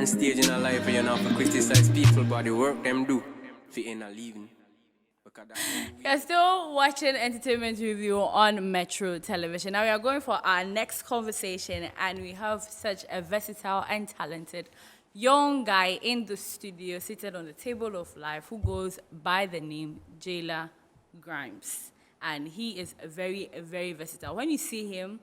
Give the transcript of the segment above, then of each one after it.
And staging a life where you not for criticize people, but the work them do, fit in a living. You're still watching Entertainment Review on Metro Television. Now we are going for our next conversation, and we have such a versatile and talented young guy in the studio, seated on the table of life, who goes by the name Jailor Gramz. And he is very, very versatile. When you see him,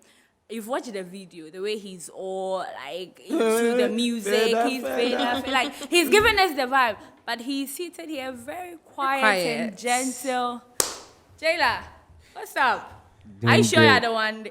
you've watched the video, the way he's all like into the music, he's laughing, like he's giving us the vibe. But he's seated here very quiet and gentle. Jailor, what's up? Are you sure you're the one?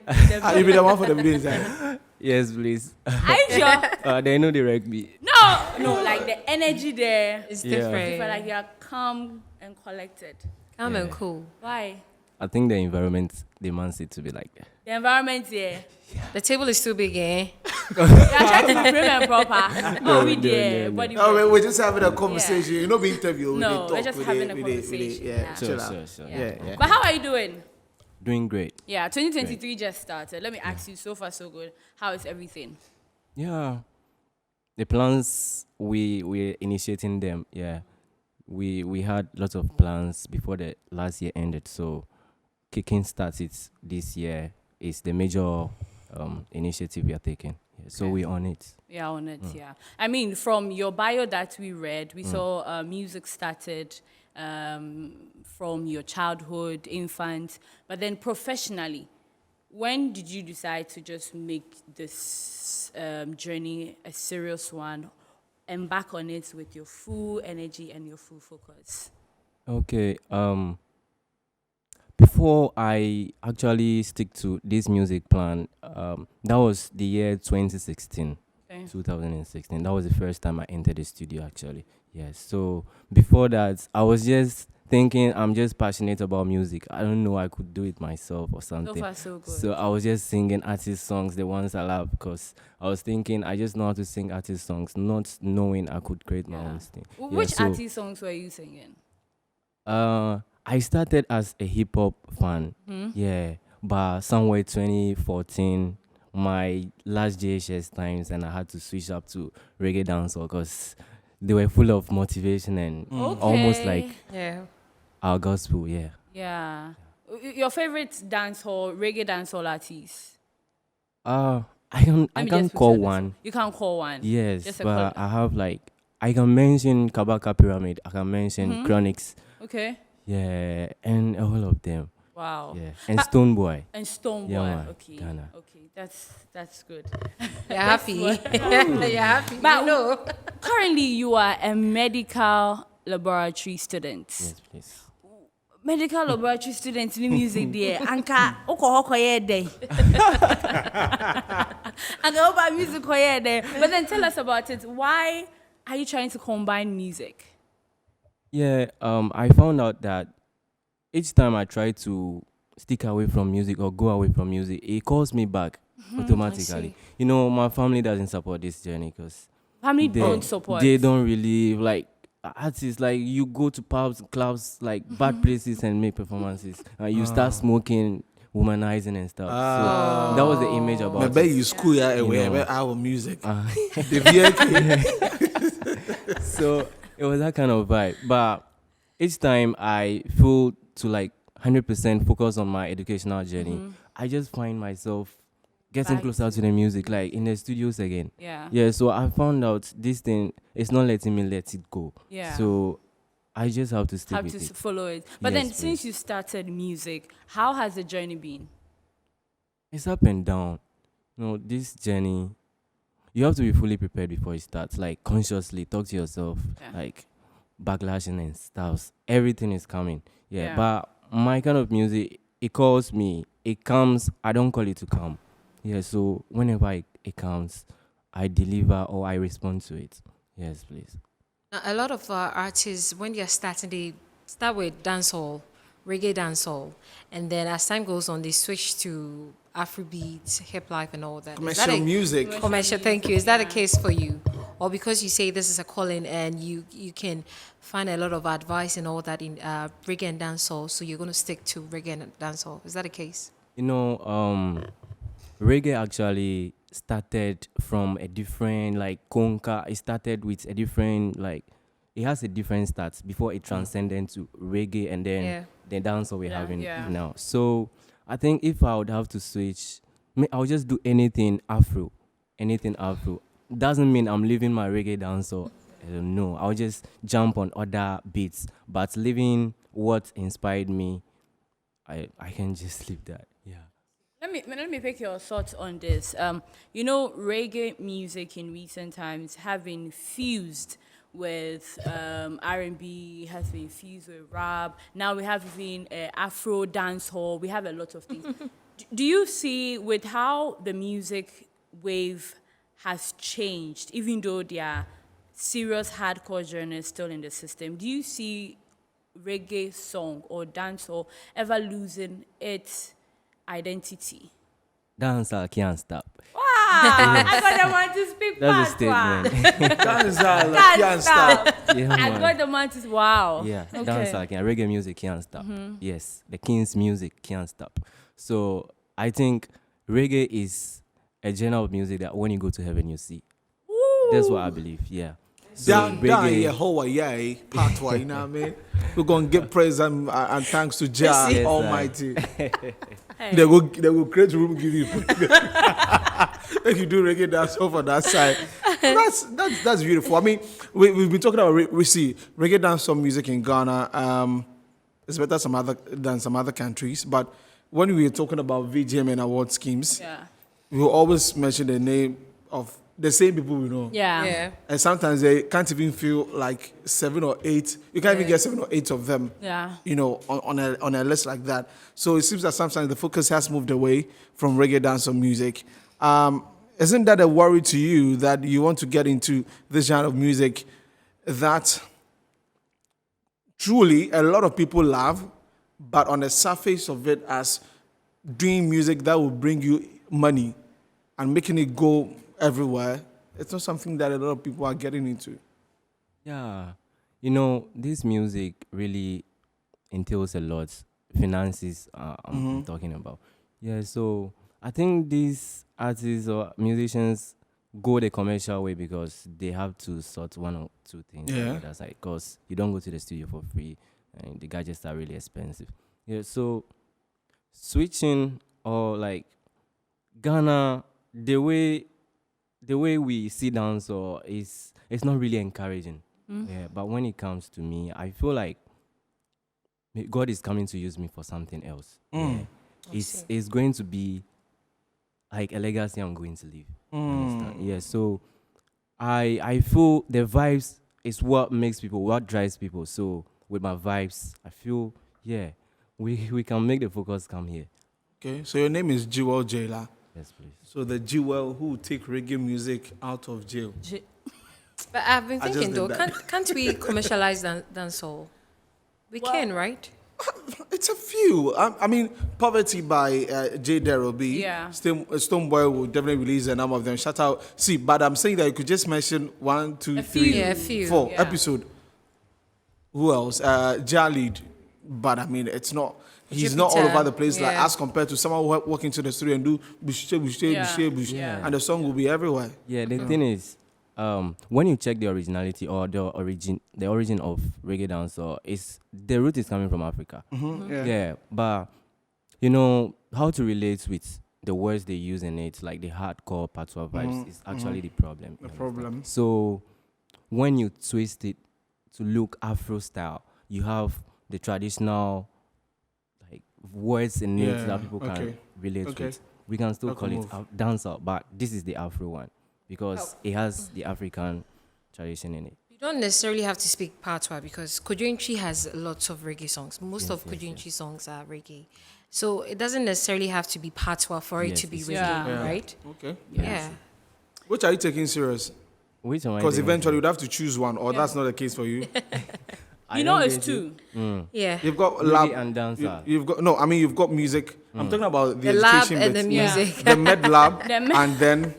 You be the one for the video design. Yes, please. Are you sure? They know they wreck me. No, like the energy there is different. different. Like you're calm and collected. Calm and cool. Why? I think the environment demands it to be like that. The environment here. The table is too big, eh? You're trying to be prim and proper. No, we there. No, we're just having a conversation. You're not being interviewed. No, we're just having a conversation. Yeah, chill Sure. out. Sure. Yeah. But how are you doing? Doing great. Yeah, 2023 just started. Let me ask you, so far so good. How is everything? Yeah. The plans, we're initiating them. Yeah. We had lots of plans before the last year ended. So kicking starts it this year is the major initiative we are taking. Yeah, so we're on it. Yeah, on it, yeah. I mean, from your bio that we read, we saw music started from your childhood, infant, but then professionally, when did you decide to just make this journey a serious one, embark on it with your full energy and your full focus? Okay. Before I actually stick to this music plan, that was the year 2016. Okay. 2016. That was the first time I entered the studio, actually. Yes. So before that, I was just thinking I'm just passionate about music. I don't know I could do it myself or something. So far, so good. So I was just singing artist songs, the ones I love, because I was thinking I just know how to sing artist songs, not knowing I could create my own thing. Which artist songs were you singing? I started as a hip hop fan. Yeah. But somewhere 2014, my last JHS times, and I had to switch up to reggae dancehall because they were full of motivation and almost like our gospel. Yeah. Yeah. Your favorite reggae dancehall artist? I can't call one. You can't call one. Yes, Just but I have like I can mention Kabaka Pyramid. I can mention Chronics. Okay. Yeah, and a whole of them. Wow. Yeah, and Stone Boy. And Stone Boy. Yeah, man. Okay. Ghana. Okay. That's good. You're happy. You're happy. But you know. currently, you are a medical laboratory student. Yes, please. Medical laboratory student in music there. Anka oko ye day. Anka oba music ye day. But then tell us about it. Why are you trying to combine music? Yeah, I found out that each time I try to stick away from music or go away from music, it calls me back automatically. You know, my family doesn't support this journey because Family don't support. They don't really like artists. Like you go to pubs, clubs, like bad places and make performances. You start smoking, womanizing and stuff. So that was the image about. I bet you school our music. The VLK. So it was that kind of vibe. But each time I feel to like 100% focus on my educational journey, I just find myself getting closer to the music, like in the studios again. Yeah, so I found out this thing is not letting me let it go. Yeah. So I just have to stick with it. Follow it. But then since you started music, how has the journey been? It's up and down. You know, this journey, you have to be fully prepared before it starts. Like consciously talk to yourself, like backlashing and stuff. Everything is coming. Yeah. But my kind of music, it calls me. It comes. I don't call it to come. Yeah. So whenever it comes, I deliver or I respond to it. Yes, please. Now, a lot of artists, when they're starting, they start with dancehall, reggae dancehall, and then as time goes on, they switch to Afrobeat, hip life, and all that. Commercial music. Commercial, thank you. Is that the case for you? Or because you say this is a calling and you can find a lot of advice and all that in reggae and dancehall, so you're going to stick to reggae and dancehall. Is that the case? You know, reggae actually started from a different like conga. It started with a different like it has a different start before it transcended to reggae and then the dance we're having now. So I think if I would have to switch, I'll just do anything Afro. Doesn't mean I'm leaving my reggae dance or no. I'll just jump on other beats, but leaving what inspired me, I can just leave that. Yeah. Let me pick your thoughts on this. Reggae music in recent times have been fused with R&B, has been fused with rap. Now we have even Afro dancehall. We have a lot of things. Do you see with how the music wave has changed, even though there are serious hardcore genres still in the system, do you see reggae song or dancehall ever losing its identity? Dancehall can't stop. Wow! I got the man to speak That's a statement. Dancehall can't stop. Yeah, I man. got the man to wow. Yeah, Okay. dancehall can't. Reggae music can't stop. Yes, the King's music can't stop. So I think reggae is a genre of music that when you go to heaven you see. Woo. That's what I believe. Yeah. So Down, Hawaii, patois, you know what I mean? We're going to give praise and thanks to Jah Yes, Almighty. Hey. They will create room, give you. If you do reggae dance over that side. That's beautiful. I mean, we've been talking about, we see reggae dance some music in Ghana. It's better than some other countries. But when we were talking about VGM and award schemes, we will always mention the name of the same people we know. Yeah. And sometimes they can't even feel like 7 or 8. You can't even get 7 or 8 of them. Yeah. On a list like that. So it seems that sometimes the focus has moved away from reggae dance or music. Isn't that a worry to you that you want to get into this genre of music that truly a lot of people love, but on the surface of it as doing music that will bring you money and making it go everywhere, it's not something that a lot of people are getting into. Yeah. This music really entails a lot. Finances, I'm talking about. Yeah, so I think these artists or musicians go the commercial way because they have to sort one or two things. Yeah. That's like, because you don't go to the studio for free and the gadgets are really expensive. Yeah, so switching or like Ghana, the way we see dance or it's not really encouraging. Yeah, but when it comes to me, I feel like God is coming to use me for something else. Yeah. It's going to be like a legacy I'm going to leave. Understand? Yeah, so I feel the vibes is what drives people. So with my vibes, I feel we can make the focus come here. Okay, so your name is Jailor. Yes, please. So the Jewel who take reggae music out of jail. But I've been I just thinking did though, that. can't we commercialize dancehall? We can, right? It's a few. I mean, Poverty by Jailor B. Yeah. Stoneboy will definitely release a number of them. Shout out. See, but I'm saying that you could just mention 1, 2, 3, Yeah, a few. 4 Yeah. episode. Who else? Jalid. But I mean, it's not. He's not all Jupiter, over the place like yeah. as compared to someone who walk into the studio and do bush, Yeah. and the song will be everywhere. Yeah, the thing is, when you check the originality or the origin of reggae dance, or the root is coming from Africa. Yeah, but how to relate with the words they use in it, like the hardcore patois vibes, is actually the problem. The problem. So when you twist it to look Afro style, you have the traditional like words in it that people can relate with. We can still call it dancehall, but this is the Afro one because it has the African tradition in it. You don't necessarily have to speak patois because Kojoinchi has lots of reggae songs. Most of Kojoinchi songs are reggae. So it doesn't necessarily have to be patois for it to be reggae, Yeah. right? Okay. Yeah. Which are you taking serious? Which one? Because eventually you'd have to choose one, or that's not the case for you. It's two. Yeah. You've got Reggae lab and dancehall. You've got you've got music. I'm talking about the The lab education and bit. the music. The med lab, The med- and then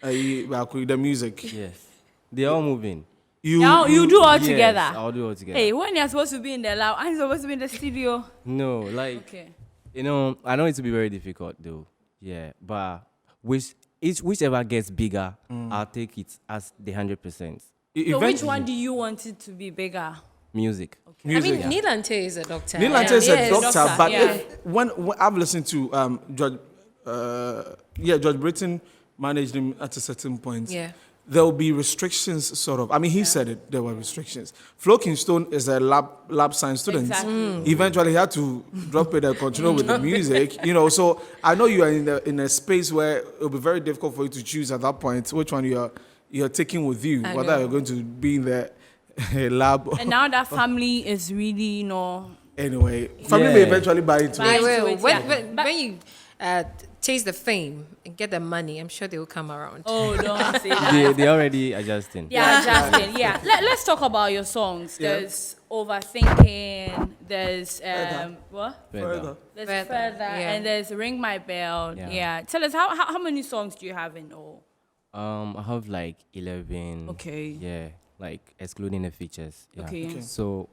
the music. Yes, they're all moving. You do all Yes, together. I'll do all together. Hey, when you're supposed to be in the lab, I'm supposed to be in the studio. No, like Okay. I know it will be very difficult though. Yeah, but which whichever gets bigger, I'll take it as the 100%. So which Eventually- one do you want it to be bigger? Music. Music. I mean, Neil Ante is a doctor. Neil Ante is a Yes. doctor, Doctor, but yeah. when I've listened to George Britton managed him at a certain point. Yeah. There will be restrictions, sort of. I mean, he said it. There were restrictions. Flo Kingston is a lab science student. Exactly. Eventually, he had to drop it and continue with the music. You know, so I know you are in a space where it will be very difficult for you to choose at that point which one you're taking with you, I whether know. you're going to be in the lab. And now that family is really, you know, Anyway, family may Yeah. eventually buy into Buy it. They into will. it, When, yeah. when, But- when you taste the fame and get the money, I'm sure they will come around. oh, don't say that. They already adjusting. Yeah, Justin. Yeah. Let's talk about your songs. Yeah. There's Overthinking. There's what? Further. There's Further, Further, yeah. and there's Ring My Bell. Yeah. Yeah. Tell us how many songs do you have in all? I have like 11. Okay. Yeah, like excluding the features. Yeah. Okay. So,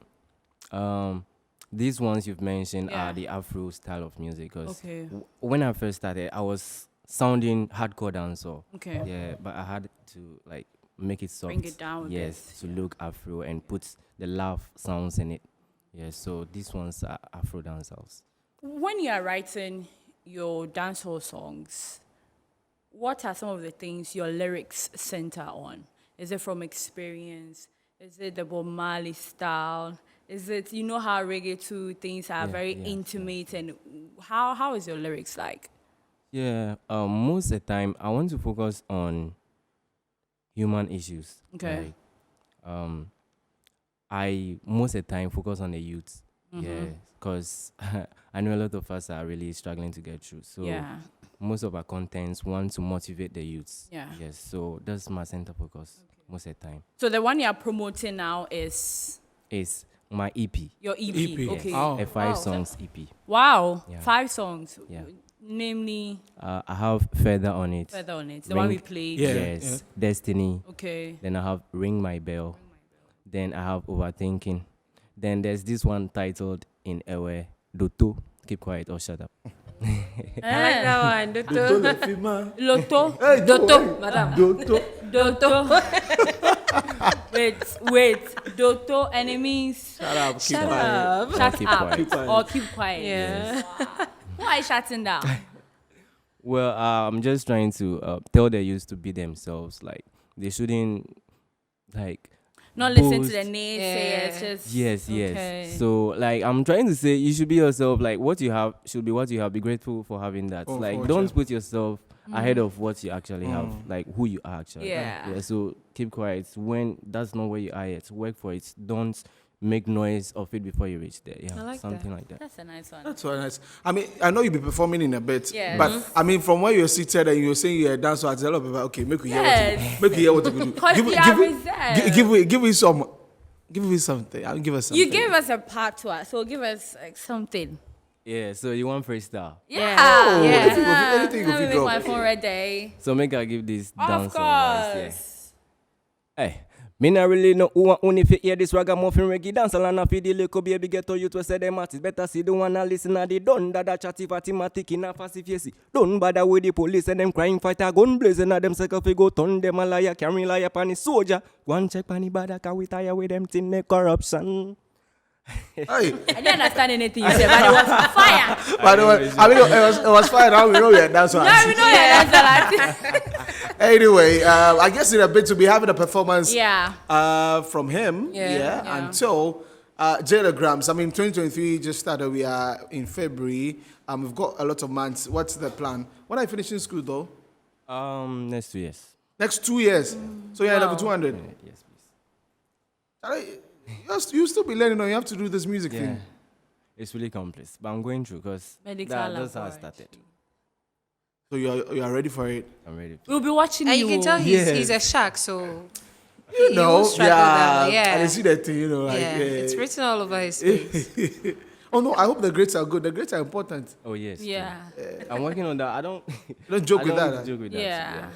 these ones you've mentioned Yeah. are the Afro style of music. Cause Okay. when I first started, I was sounding hardcore dancehall. Okay. Yeah, but I had to like make it soft. Bring it down a Yes, bit, to look Afro and put the laugh sounds in it. Yeah, so these ones are Afro dancehalls. When you are writing your dancehall songs, what are some of the things your lyrics center on? Is it from experience? Is it the Bob Marley style? Is it, you know how reggae too things are Yeah, very yeah, intimate, and how is your lyrics like? Yeah, most of the time I want to focus on human issues. Okay. Like, I most of the time focus on the youth. Yeah, because I know a lot of us are really struggling to get through. So Yeah. most of our contents want to motivate the youths. Yeah. Yes, so that's my center focus most of the time. So the one you're promoting now is It's my EP. your EP. EP. Okay. Oh. A 5 Wow. songs EP. Wow. Yeah. 5 songs. Yeah. Namely, I have Further on it. Further on it. The one we Ring- played. Yeah. Yes. Destiny. Okay. Then I have Ring My Bell. Then I have Overthinking. Then there's this one titled In Ewe, Doto, Keep Quiet or Shut Up. I like that one. Doto. Lotto. Hey, Doto, madam. Doto. Doto. wait. Doto enemies. Shut up. Keep Shut quiet. up. Shut keep up. quiet. Keep quiet. Or keep quiet. Yeah. Who are you shutting down? Well, I'm just trying to tell the youth to be themselves. Like, they shouldn't, like, Not listen to boast. the naysayers. Yeah. Just Yes, okay. yes. So, like, I'm trying to say you should be yourself. Like, what you have should be what you have. Be grateful for having that. Oh, like, for don't sure. put yourself ahead of what you actually have. Like, who you are actually. Yeah. So, keep quiet. When that's not where you are yet, work for it. Don't make noise of it before you reach there. Yeah, I like something like that. That's a nice one. That's very nice. I mean, I know you'll be performing in a bit, Yes. but I mean, from where you're seated and you're saying you're a dancer, I tell a lot of people, okay, make we hear Yes. what you do. Because we are reserved. Give me something. I'll give us something. You gave us a part to us, so give us like something. Yeah. So you want freestyle? Yeah. Oh, Yeah. anything Let me you make my drop. phone ready. So make I give this Of dance song once, yeah. course. Hey, me not really know who want only fit hear this ragamuffin reggae dance and I feel the little baby get to you to say them artists better see the one and listen to the done that chatty fatty in a fussy face. Don't bother with the police and them crying fight a gun blazing at them second fi go turn them a liar carry liar pan the soldier. Go and check pan the bad car we tire with them thing the corruption. Hey, I didn't understand anything you said, but it was fire. by the way, I mean, it was fine. Now we know you're a dancer. Now we know you're dancing. Anyway, I guess in a bit to be having a performance Yeah. from him. Yeah. Yeah. Until Jailor Gramz. I mean, 2023 just started. We are in February. We've got a lot of months. What's the plan? When are you finishing school though? Next 2 years. Next 2 years. So you're at level 200. Yes, please. You still be learning, or you have to do this music Yeah. thing. It's really complex, but I'm going through because Medical that's how I laboratory. started. So you are ready for it. I'm ready. We'll be watching And you. you can tell Yes. he's a shark, so You know, won't struggle yeah. that. Yeah. And I see that thing, you know, like yeah, it's written all over his face. Oh no, I hope the grades are good. The grades are important. Oh yes. Yeah. I'm working on that. I don't. Don't joke I with don't that. Joke with that. Yeah.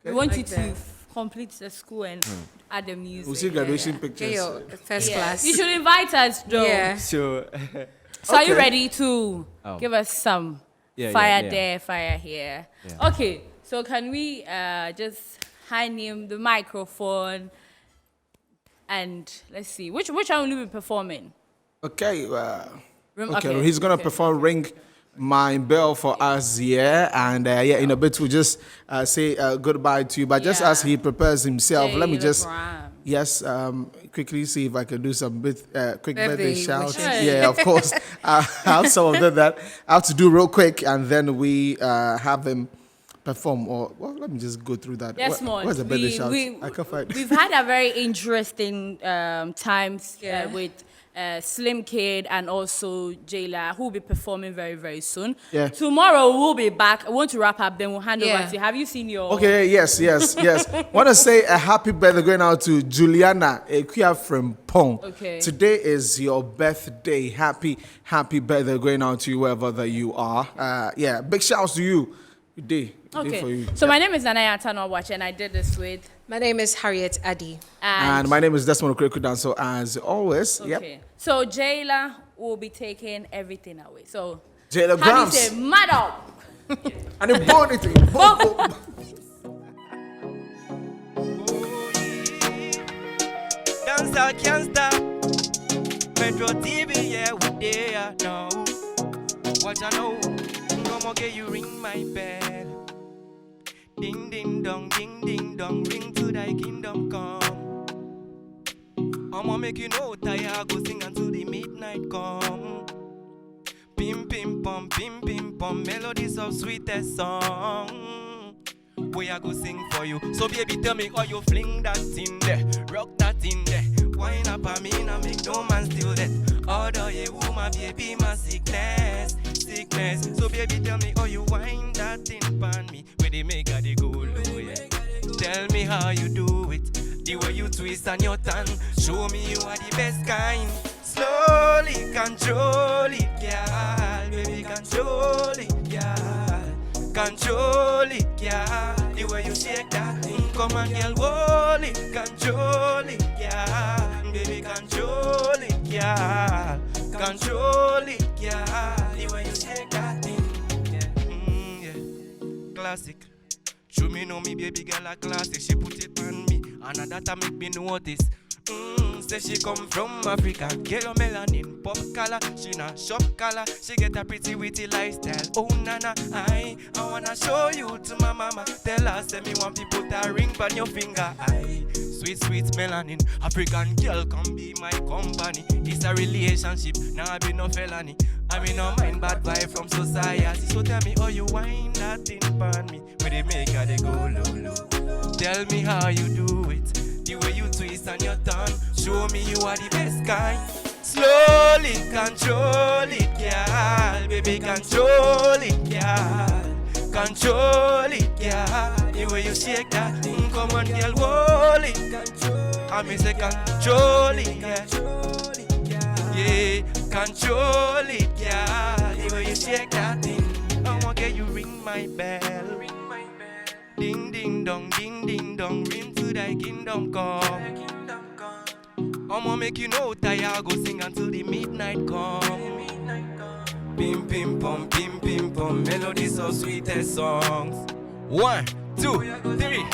We want you Like to that. complete the school and add the music. We'll see graduation Get pictures. your first Yeah. class. You should invite us, Joe. Yeah. So. So are you Okay. ready to Oh. give us some Yeah, fire yeah. there, fire here? Yeah. Okay, So can we just hand him the microphone and let's see which one will you be performing? Okay. Okay, He's gonna perform "Ring My Bell" for us, and in a bit we'll just say goodbye to you. But just as he prepares himself, let me just quickly see if I can do some quick birthday shouts. Yeah, of course. I have some of them that I have to do real quick, and then we have him perform. Or let me just go through that. Yes, Mon. Where's the birthday shout? I can't find. We've had a very interesting times with Slim Kid and also Jailor, who will be performing very, very soon. Yeah. Tomorrow we'll be back. I want to wrap up, then we'll hand over to you. Have you seen your... Okay, yes. Want to say a happy birthday going out to Juliana Ekuya from Pong. Okay. Today is your birthday. Happy birthday going out to you wherever that you are. Big shouts to you. Good day. Okay. For you. So my name is Nanaya Tanawatch, and I did this with... My name is Harriet Addy. And my name is Desmond Okreku, as always. Okay. Yep. So Jailor will be taking everything away. So Jailor Gramz. How do you say mad up? And the born it. Dancehall can't stop. Metro TV, yeah, we there now. Watch I know. Come on, get you ring my bell. Ding ding dong, ring to thy kingdom come. I'ma make you know tired, go sing until the midnight come. Pim pim pom, melodies of sweetest song. We I go sing for you. So baby, tell me how you fling that in there, rock that in there. Wine up on me, now make no man steal that. Although you woman, baby, my sickness. So baby, tell me how you wine that thing upon me. Where they make her they go low, yeah. Tell me how you do it. The way you twist on your tongue. Show me you are the best kind. Slowly control it, girl. Baby, control it, girl. Control it, girl. The way you shake that thing. Come on, girl, hold it. Control it, girl. Baby, control it, girl. Control it, girl. The way you shake that thing. Classic. Show me know me baby girl a classic. She put it on me and that make me notice. Say she come from Africa. Yellow melanin, pop color. She not shop color. She get a pretty witty lifestyle. Oh nana, I wanna show you to my mama. Tell her say me want to put a ring on your finger. Sweet melanin. African girl come be my company. It's a relationship, now be no felony. I mean no mind bad vibe from society. So tell me how you wine that thing upon me. Where they make her they go low. Tell me how you do it. The way you twist on your tongue. Show me you are the best kind. Slowly control it, girl. Baby, control it, girl. Control it, girl. The way you shake that. Come on, girl, hold it. I mean say control it, girl. Yeah, control it, girl. The way you shake that thing. I wanna get you ring my bell. Ding ding dong, ring to thy kingdom come. I'ma make you know tired, go sing until the midnight come. Pim pim pom, melodies of sweetest songs. 1, 2, 3.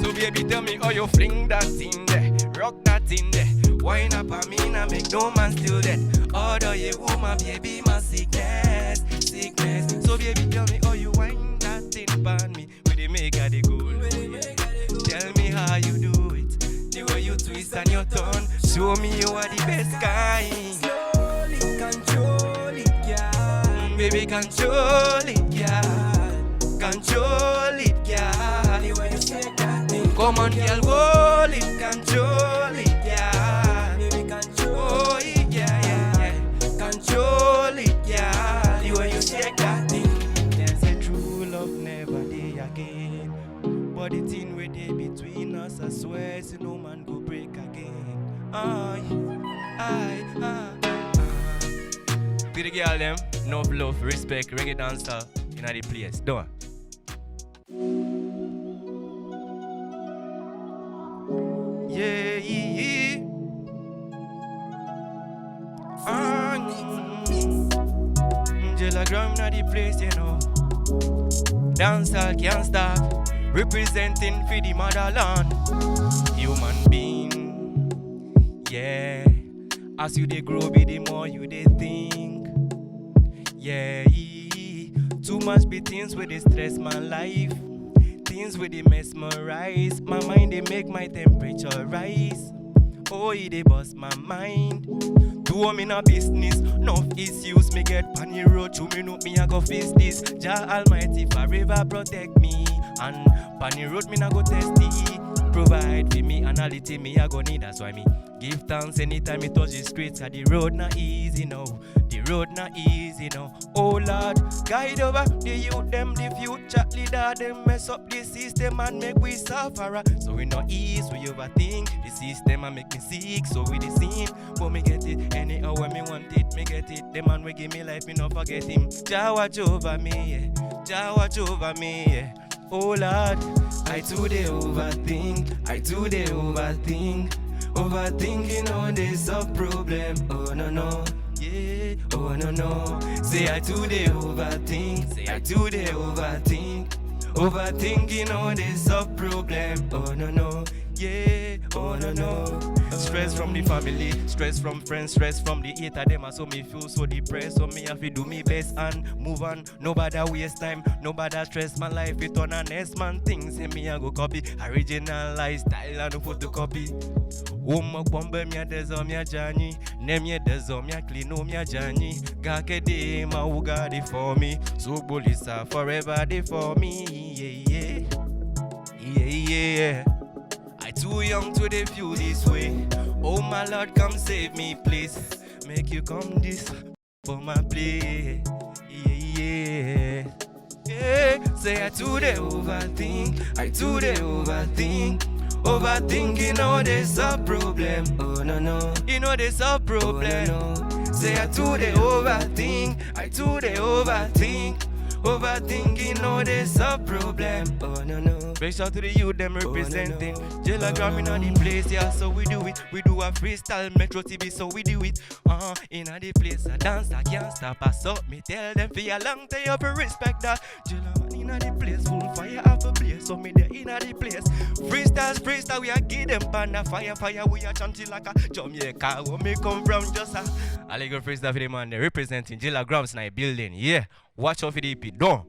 So baby, tell me how you fling that in there, rock that in there. Wine up on me, now make no man steal that. Although you woman, baby, my sickness. So baby, tell me how you wine that thing upon me. Where they make her they go low, yeah. Tell me how you do it. The way you twist on your tongue. Show me you are the best kind. Slowly control it, girl. Baby, control it, girl. Control it, girl. The way you shake that thing. Come on, girl, hold it. Control it, girl. Baby, control it, yeah. Control it, girl. The way you shake that thing. There's a true love never day again. But the thing where they between us, I swear, so no man go break again. To the girl them, no love, respect, reggae dancer, in the place, don't. Yeah. Jailor Gramz in the place, you know. Dancehall can't stop. representing for the motherland. Human being, yeah. As you they grow, be the more you they think. Yeah, too much be things with the stress my life. Things with the mesmerize. My mind they make my temperature rise. Oh, they bust my mind. Do me no business, no issues. Me get panny road, to me no me I go face this. Jah Almighty forever protect me. And panny road me na go test it. Provide for me analytic me I go need. That's why me give thanks anytime me touch the streets. Cause the road not easy now. The road not easy now. Oh Lord, guide over the youth them, the future leader. Them mess up the system and make we suffer. So we no ease, we overthink. The system and make me sick, so we the same. But me get it anyhow when me want it, me get it. The man we give me life, me no forget him. Jah watch over me, yeah. Jah watch over me, yeah. Oh Lord, I too they overthink, I too they overthink. Overthinking all this a problem, oh no no, yeah, oh no no. Say I too they overthink, say I too they overthink. Overthinking all this a problem, oh no no, yeah, oh no no. Stress from the family, stress from friends, stress from the hater. Them a so me feel so depressed. So me have to do me best and move on. Nobody waste time, nobody stress my life. It on a next man things. Say me a go copy original lifestyle and photocopy. Woman bombe me a dezo me a journey. Name ye dezo me a clean me a journey. Gake de ma who got it for me. So police are forever they for me. Yeah yeah yeah yeah. I too young to the view this way. Oh my Lord, come save me, please. Make you come this for my play. Yeah, yeah, yeah. Say I too the overthink. I too the overthink. Overthinking, all this a problem. Oh no no, you know this a problem. Oh, no, no. Say I too the overthink. I too the overthink. Overthinking, all this a problem. Oh no no. Big shout to the youth them representing. Jailor Gramz in the place, yeah, so we do it. We do a freestyle Metro TV, so we do it. In the place, I dance, I can't stop. I up, me tell them for a long time, you respect that. Jailor in the place, full fire have a blaze, so me there in the place. Freestyle, we are give them panda fire, we are chanting like a Jamaica. Where me come from, just a little freestyle for the man, they representing Jailor Gramz in the building, yeah. Watch out for the EP, don't.